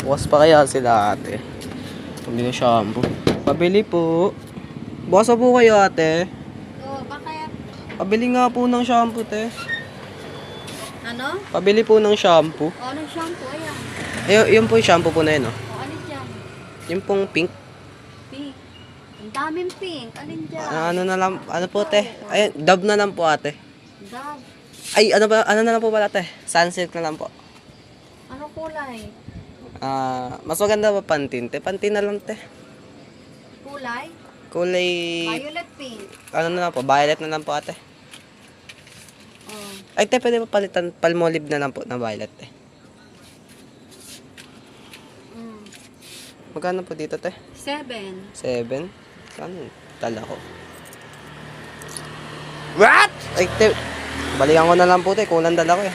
Bukas pa kaya sila ate. Pabili ng shampoo. Pabili po. Bukas pa po kayo ate. Oo, bakit? Pabili nga po ng shampoo te. Ano? Pabili po ng shampoo. O, anong shampoo? Ayan. Yun po yung shampoo po na yun, oh. O, alin dyan? Yung pong pink. Pink. Ang daming pink. Alin dyan? Ano na lang, ano po te? Ayun, Dove na lang po ate. Dove. Ay, ano na lang po pala te? Sunsilk na lang po. Ano kulay? Mas maganda pa Pantene te? Pantene na lang te. Kulay? Kulay, Violet pink. ano na lang po, violet na lang po ate. Oh. Ay te, pwede pa palitan, Palmolive na lang po na violet te. Mm. Magkano po dito te? 7. 7? Saan yun? Tala ko. What? Ay te, balikan ko na lang po te, kulang dala ko eh.